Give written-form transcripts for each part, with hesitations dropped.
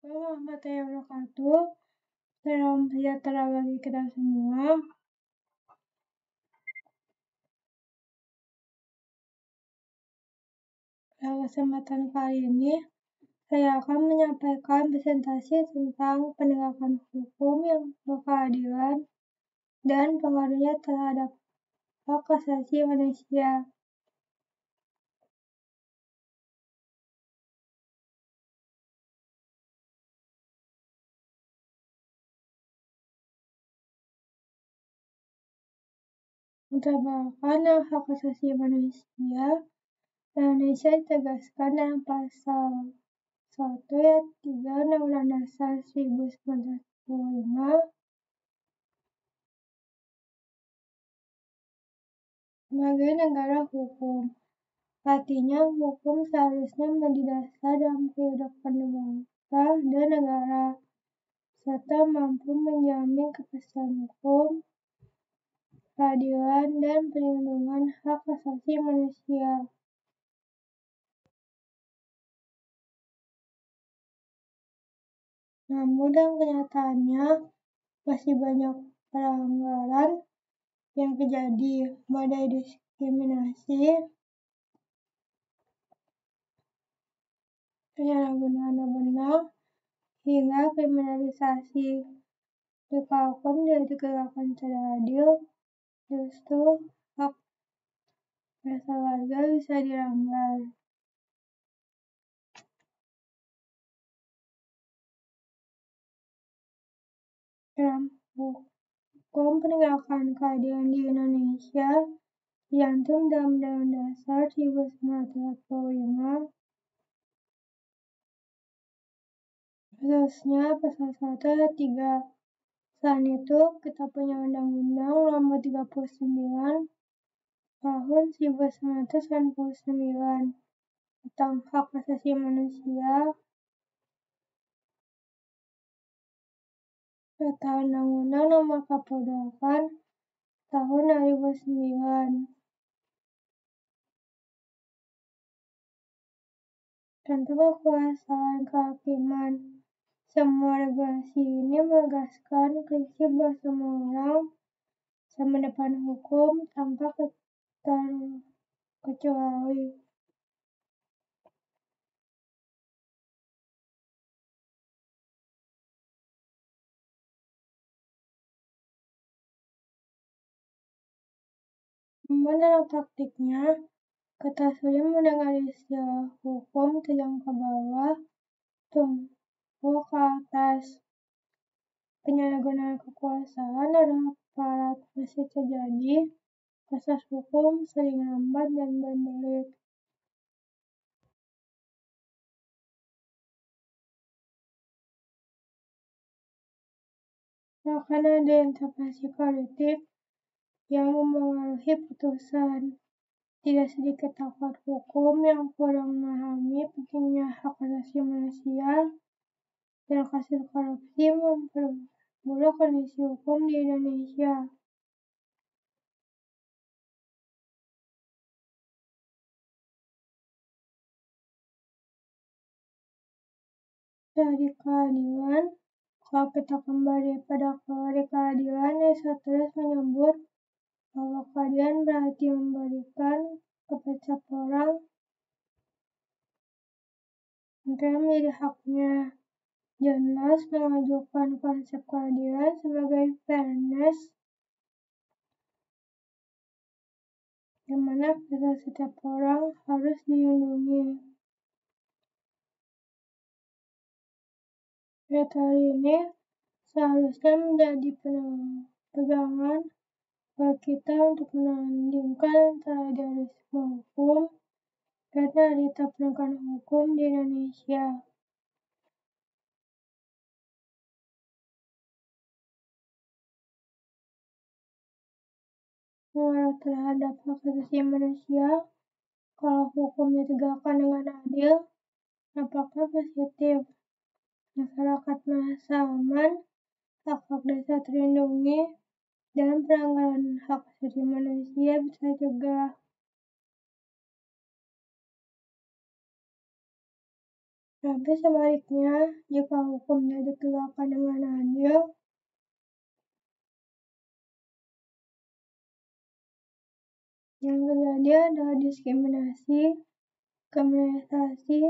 Assalamualaikum warahmatullahi wabarakatuh. Salam sejahtera bagi kita semua. Pada kesempatan kali ini, saya akan menyampaikan presentasi tentang penegakan hukum yang berkeadilan dan pengaruhnya terhadap hak asasi manusia. Menegakkan hak asasi manusia, Indonesia ditegaskan dalam pasal 1 ayat 3 Undang-Undang Dasar 1945 sebagai negara hukum. Artinya, hukum seharusnya menjadi dasar dalam kehidupan bangsa dan negara, serta mampu menjamin kepastian hukum, keadilan, dan perlindungan hak asasi manusia. Namun dalam kenyataannya, masih banyak pelanggaran yang terjadi, mulai diskriminasi, penyalahgunaan wewenang, hingga kriminalisasi. Jika hukum tidak ditegakkan secara adil, justru hak dasar warga bisa dilanggar. Dalam hukum penegakan keadilan di Indonesia dicantum dalam Undang-Undang Dasar 1945, khususnya pasal 1 ayat 3. Selain itu, kita punya Undang-Undang Nomor 39 Tahun 1999 tentang hak asasi manusia, serta Undang-Undang Nomor 48 Tahun 2009 tentang kekuasaan kehakiman. Semua regulasi ini menegaskan prinsip bahwa semua orang sama depan hukum tanpa terkecuali. Namun dalam praktiknya, kita sering mendengar istilah hukum tajam ke bawah, tumpul ke atas. Penyalahgunaan kekuasaan oleh aparat masih terjadi. Proses hukum sering lambat dan berbelit. Bahkan ada intervensi politik yang memengaruhi putusan. Tidak sedikit aparat hukum yang kurang memahami pentingnya hak asasi manusia, dan kasus korupsi memperburuk kondisi hukum di Indonesia. Dari keadilan, kalau kita kembali pada teori keadilan, Aristoteles menyebut bahwa keadilan berarti memberikan kepada setiap orang yang menjadi haknya. John Rawls mengajukan konsep keadilan sebagai fairness, di mana setiap orang harus dilindungi. Teori ini seharusnya menjadi pegangan bagi kita untuk menandingkan antara idealisme hukum dan realita penegakan hukum di Indonesia. Pengaruh terhadap hak asasi manusia, kalau hukum ditegakkan dengan adil, nampaknya positif. Masyarakat merasa aman, hak-hak dasar terlindungi, dan pelanggaran hak asasi manusia bisa dicegah. Tapi sebaliknya, jika hukum tidak ditegakkan dengan adil, yang terjadi adalah diskriminasi, kriminalisasi,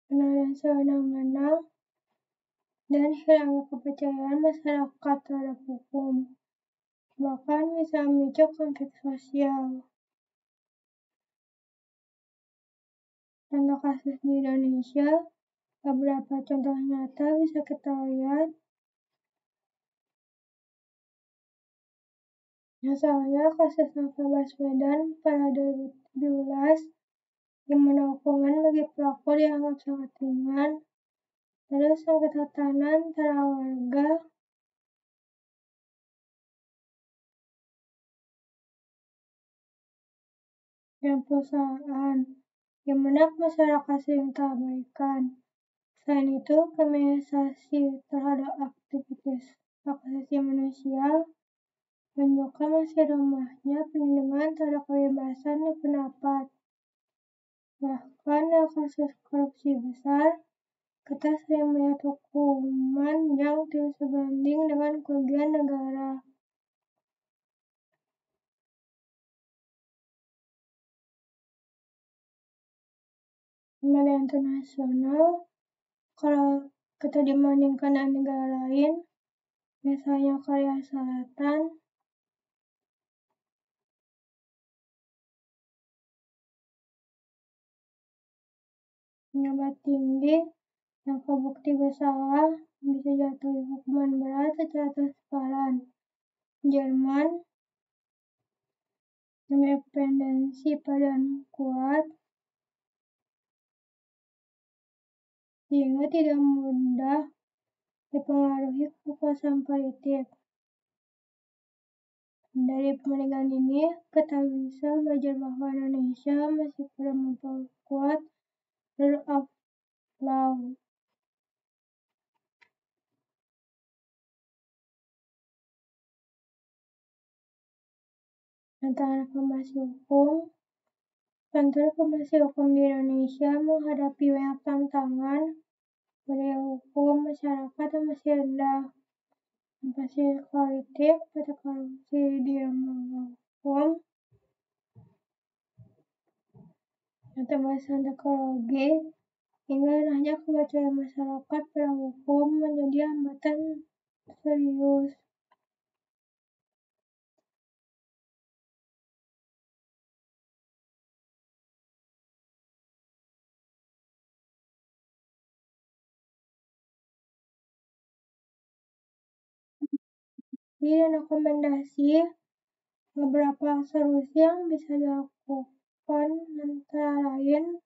penilaian sewenang-wenang, dan hilangnya kepercayaan masyarakat terhadap hukum. Bahkan bisa memicu konflik sosial. Contoh kasus di Indonesia, beberapa contoh nyata bisa kita lihat. Misalnya kasus Novel Baswedan pada 2017, di mana hukuman bagi pelaku dianggap sangat ringan. Terus ketatanan antara warga dan perusahaan, di mana masyarakat sering terabaikan. Selain itu, kriminalisasi terhadap aktivitas hak asasi manusia menunjukkan masih lemahnya perlindungan terhadap kebebasan berpendapat. Bahkan dalam kasus korupsi besar, kita sering melihat hukuman yang tidak sebanding dengan kerugian negara. Di media internasional, kalau kita dibandingkan dengan negara lain, misalnya Korea Selatan, pejabat tinggi yang terbukti bersalah bisa jatuhi hukuman berat secara transparan. Jerman, independensi badan kuat, sehingga tidak mudah dipengaruhi kekuasaan politik. Dari perbandingan ini, kita bisa belajar bahwa Indonesia masih perlu memperkuat rule of law. Tentang reformasi hukum, kantor reformasi hukum di Indonesia menghadapi banyak tantangan. Budaya hukum masyarakat yang masih rendah, reformasi politik pada korupsi di lembaga hukum, keterbatasan teknologi, hingga rendahnya kepercayaan masyarakat pada hukum menjadi hambatan serius. Dan rekomendasi beberapa solusi yang bisa dilakukan antara lain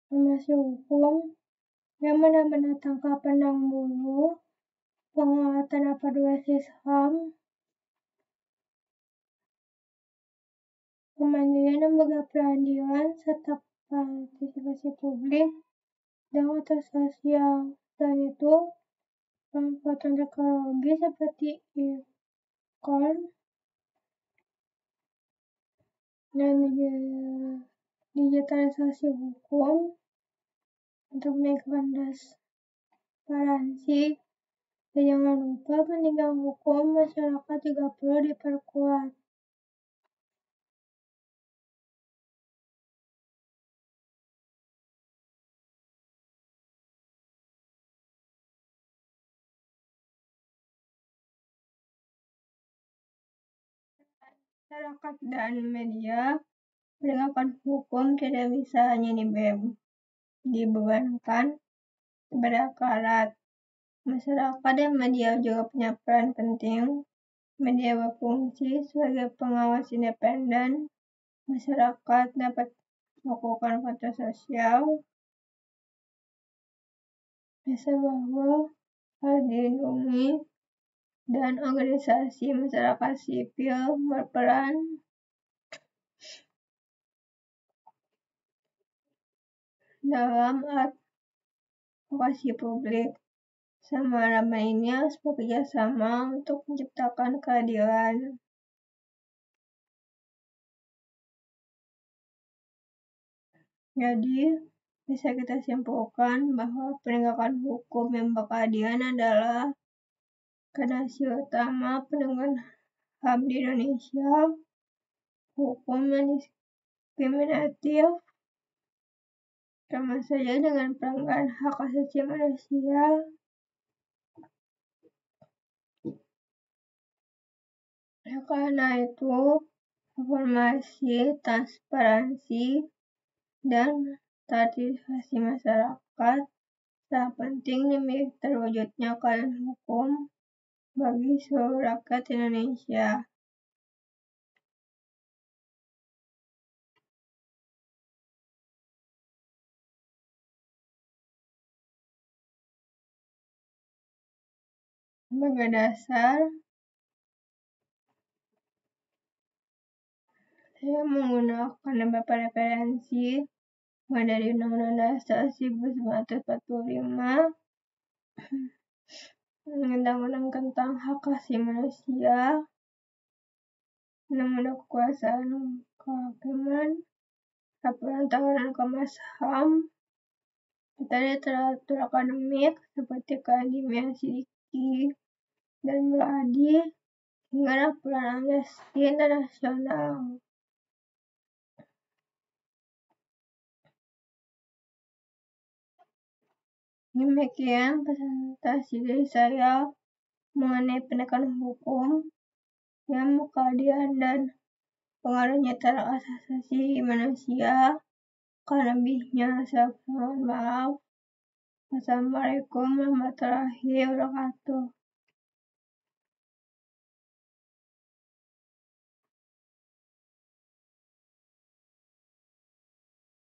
reformasi hukum yang benar-benar tangkap pandang bulu, penguatan apa berbasis HAM, kemandirian lembaga peradilan serta partisipasi publik dan otoritas sosial. Selain itu, penguatan teknologi seperti e-court dan digitalisasi hukum untuk meningkatkan transparansi. Dan jangan lupa pendidikan hukum masyarakat juga perlu diperkuat. Masyarakat dan media, penegakan hukum tidak bisa hanya dibebankan kepada aparat. Masyarakat dan media juga punya peran penting. Media berfungsi sebagai pengawas independen. Masyarakat dapat melakukan kontrol sosial. Bisa bahwa harus dilindungi, dan organisasi masyarakat sipil berperan dalam advokasi publik. Sama lainnya harus bekerja sama untuk menciptakan keadilan. Jadi, bisa kita simpulkan bahwa penegakan hukum yang berkeadilan adalah fondasi utama penegakan HAM di Indonesia. Hukum yang diskriminatif sama saja dengan pelanggaran hak asasi manusia. Karena itu, reformasi, transparansi, dan partisipasi masyarakat sangat penting demi terwujudnya keadilan hukum bagi seluruh rakyat Indonesia. Sebagai dasar, saya menggunakan beberapa referensi mulai dari Undang-Undang Dasar 1945, Undang-Undang tentang Hak Asasi Manusia, Undang-Undang Kekuasaan Kehakiman, Laporan Tahunan Komnas HAM, dari literatur akademik seperti Keadilan Sidiki dan Muladi, hingga laporan Amnesty International. Demikian presentasi dari saya mengenai penegakan hukum yang berkeadilan dan pengaruhnya terhadap asasi manusia. Kalau lebihnya saya mohon maaf. Wassalamualaikum warahmatullahi wabarakatuh.